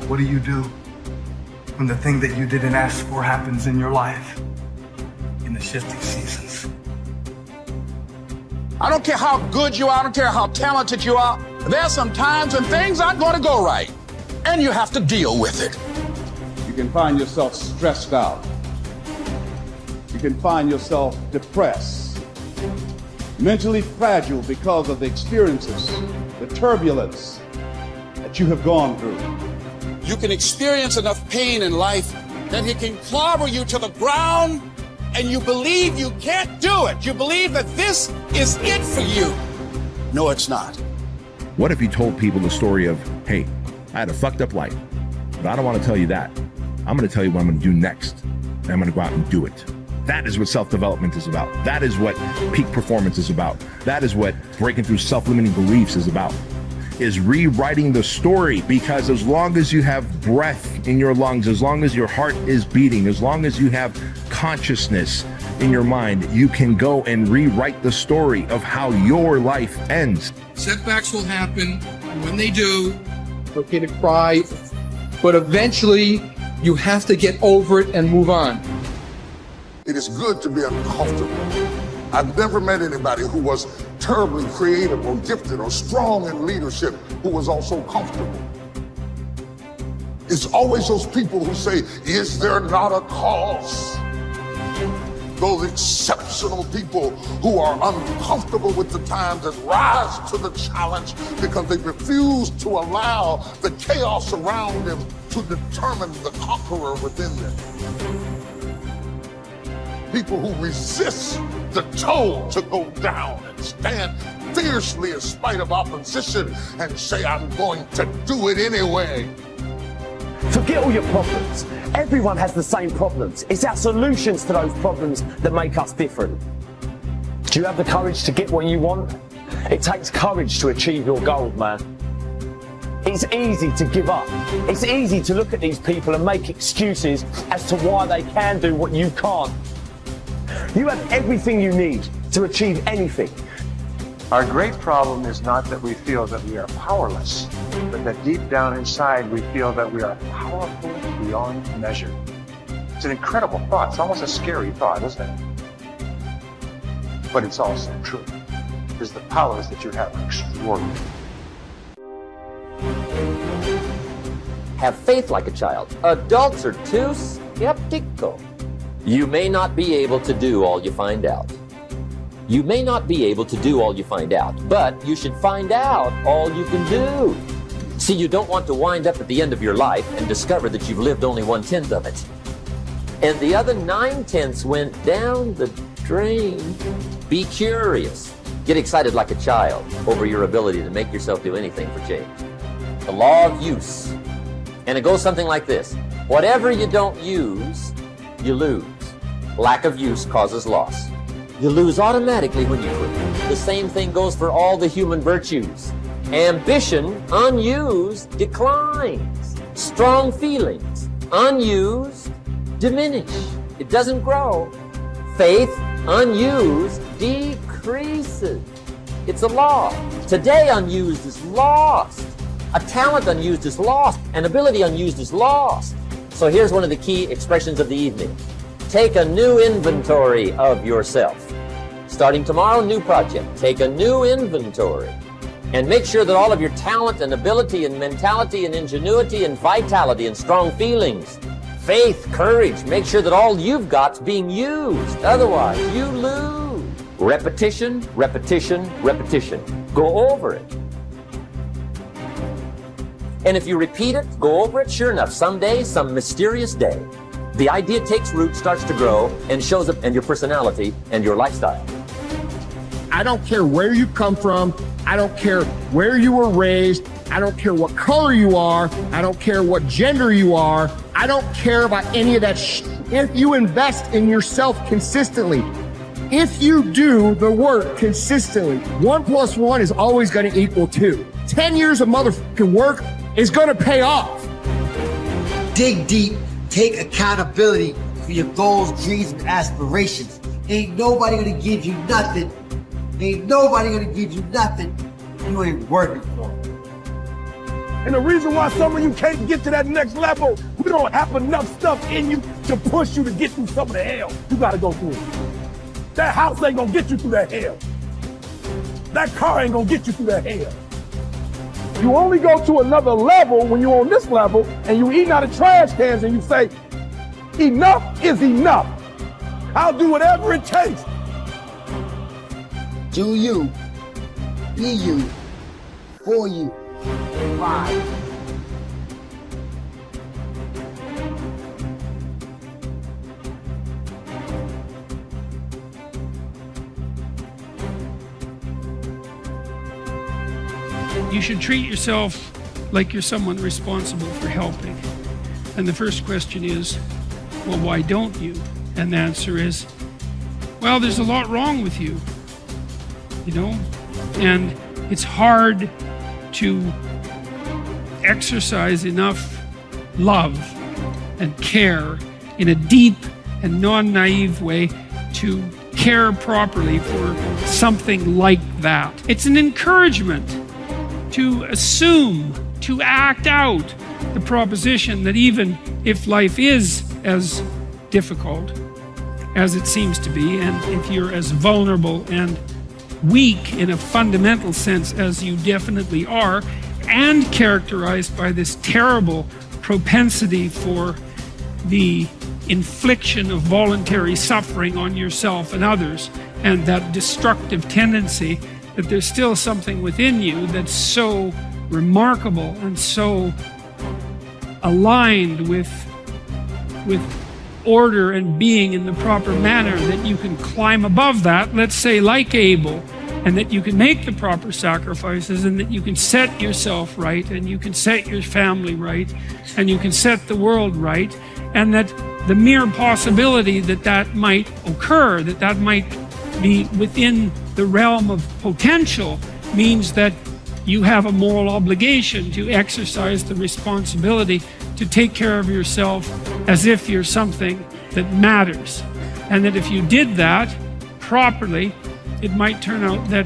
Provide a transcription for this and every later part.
What do you do when the thing that you didn't ask for happens in your life in the shifting seasons? I don't care how good you are, I don't care how talented you are. There are some times when things aren't going to go right, and you have to deal with it. You can find yourself stressed out. You can find yourself depressed, mentally fragile because of the experiences, the turbulence that you have gone through. You can experience enough pain in life that it can clobber you to the ground, and you believe you can't do it. You believe that this is it for you. No, it's not. What if you told people the story of, hey, I had a fucked up life, but I don't want to tell you that. I'm going to tell you what I'm going to do next, and I'm going to go out and do it. That is what self-development is about. That is what peak performance is about. That is what breaking through self-limiting beliefs is about, is rewriting the story. Because as long as you have breath in your lungs, as long as your heart is beating, as long as you have consciousness in your mind, you can go and rewrite the story of how your life ends. Setbacks will happen. When they do, it's okay to cry, but eventually you have to get over it and move on. It is good to be uncomfortable. I've never met anybody who was terribly creative or gifted or strong in leadership who was also comfortable. It's always those people who say, is there not a cause? Those exceptional people who are uncomfortable with the times and rise to the challenge because they refuse to allow the chaos around them to determine the conqueror within them. People who resist the toll to go down and stand fiercely in spite of opposition and say, I'm going to do it anyway. Forget all your problems. Everyone has the same problems. It's our solutions to those problems that make us different. Do you have the courage to get what you want? It takes courage to achieve your goals, man. It's easy to give up. It's easy to look at these people and make excuses as to why they can do what you can't. You have everything you need to achieve anything. Our great problem is not that we feel that we are powerless, but that deep down inside we feel that we are powerful beyond measure. It's an incredible thought. It's almost a scary thought, isn't it? But it's also true, because the powers that you have are extraordinary. Have faith like a child. Adults are too skeptical. You may not be able to do all you find out. You may not be able to do all you find out, but you should find out all you can do. See, you don't want to wind up at the end of your life and discover that you've lived only 1/10 of it, and the other 9/10 went down the drain. Be curious. Get excited like a child over your ability to make yourself do anything for change. The law of use. And it goes something like this. Whatever you don't use, you lose. Lack of use causes loss. You lose automatically when you quit. The same thing goes for all the human virtues. Ambition, unused, declines. Strong feelings, unused, diminish. It doesn't grow. Faith, unused, decreases. It's a law. Today, unused is lost. A talent unused is lost. An ability unused is lost. So here's one of the key expressions of the evening. Take a new inventory of yourself. Starting tomorrow, new project. Take a new inventory and make sure that all of your talent and ability and mentality and ingenuity and vitality and strong feelings, faith, courage, make sure that all you've got's being used. Otherwise, you lose. Repetition, repetition, repetition. Go over it. And if you repeat it, go over it, sure enough, someday, some mysterious day, the idea takes root, starts to grow, and shows up in your personality and your lifestyle. I don't care where you come from. I don't care where you were raised. I don't care what color you are. I don't care what gender you are. I don't care about any of that If you invest in yourself consistently, if you do the work consistently, 1 + 1 is always going to equal 2. 10 years of motherfucking work is going to pay off. Dig deep. Take accountability for your goals, dreams, and aspirations. Ain't nobody gonna give you nothing. Ain't nobody gonna give you nothing if you ain't working for it. And the reason why some of you can't get to that next level, we don't have enough stuff in you to push you to get through some of the hell you gotta go through. That house ain't gonna get you through that hell. That car ain't gonna get you through that hell. You only go to another level when you're on this level and you eating out of trash cans and you say, enough is enough. I'll do whatever it takes. Do you, be you, for you. Bye. You should treat yourself like you're someone responsible for helping. And the first question is, well, why don't you? And the answer is, well, there's a lot wrong with you, you know? And it's hard to exercise enough love and care in a deep and non-naive way to care properly for something like that. It's an encouragement to assume, to act out the proposition that even if life is as difficult as it seems to be, and if you're as vulnerable and weak in a fundamental sense as you definitely are, and characterized by this terrible propensity for the infliction of voluntary suffering on yourself and others, and that destructive tendency, that there's still something within you that's so remarkable and so aligned with order and being in the proper manner that you can climb above that, let's say like Abel, and that you can make the proper sacrifices, and that you can set yourself right, and you can set your family right, and you can set the world right, and that the mere possibility that that might occur, that that might be within the realm of potential, means that you have a moral obligation to exercise the responsibility to take care of yourself as if you're something that matters. And that if you did that properly, it might turn out that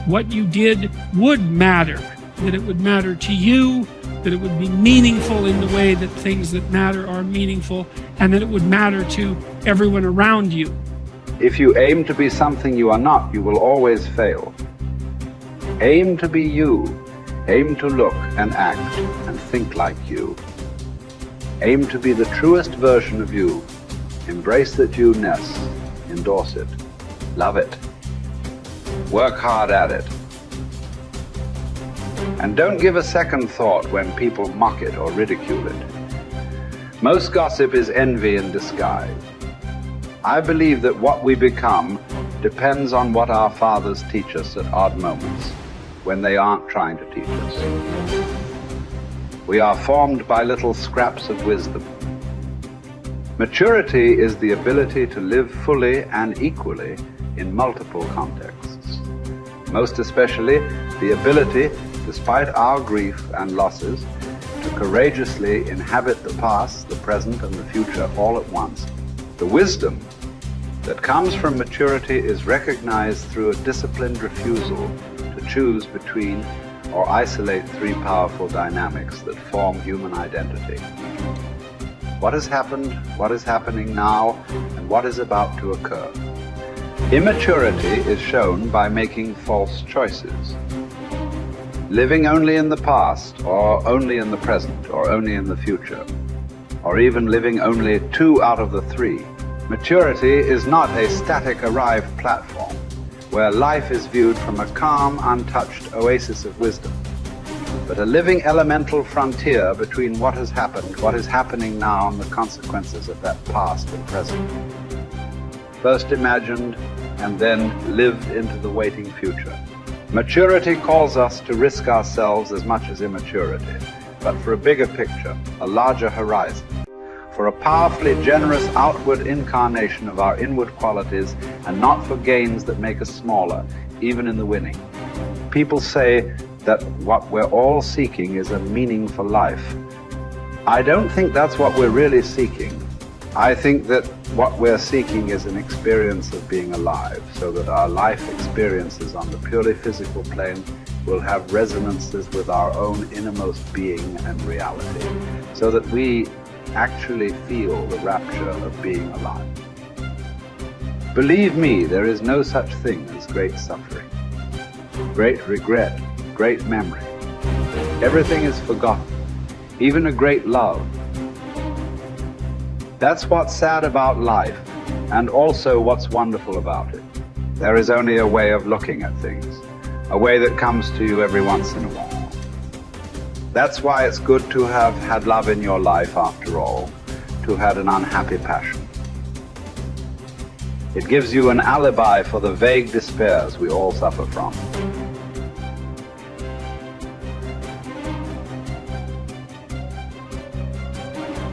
what you did would matter, that it would matter to you, that it would be meaningful in the way that things that matter are meaningful, and that it would matter to everyone around you. If you aim to be something you are not, you will always fail. Aim to be you. Aim to look and act and think like you. Aim to be the truest version of you. Embrace that you-ness. Endorse it. Love it. Work hard at it. And don't give a second thought when people mock it or ridicule it. Most gossip is envy in disguise. I believe that what we become depends on what our fathers teach us at odd moments, when they aren't trying to teach us. We are formed by little scraps of wisdom. Maturity is the ability to live fully and equally in multiple contexts. Most especially, the ability, despite our grief and losses, to courageously inhabit the past, the present, and the future all at once. The wisdom that comes from maturity is recognized through a disciplined refusal to choose between or isolate three powerful dynamics that form human identity. What has happened, what is happening now, and what is about to occur. Immaturity is shown by making false choices. Living only in the past, or only in the present, or only in the future, or even living only 2 out of the 3. Maturity is not a static arrived platform where life is viewed from a calm, untouched oasis of wisdom, but a living elemental frontier between what has happened, what is happening now, and the consequences of that past and present. First imagined and then lived into the waiting future. Maturity calls us to risk ourselves as much as immaturity, but for a bigger picture, a larger horizon, for a powerfully generous outward incarnation of our inward qualities, and not for gains that make us smaller, even in the winning. People say that what we're all seeking is a meaningful life. I don't think that's what we're really seeking. I think that what we're seeking is an experience of being alive, so that our life experiences on the purely physical plane will have resonances with our own innermost being and reality, so that we actually feel the rapture of being alive. Believe me, there is no such thing as great suffering, great regret, great memory. Everything is forgotten, even a great love. That's what's sad about life, and also what's wonderful about it. There is only a way of looking at things, a way that comes to you every once in a while. That's why it's good to have had love in your life after all, to have had an unhappy passion. It gives you an alibi for the vague despairs we all suffer from.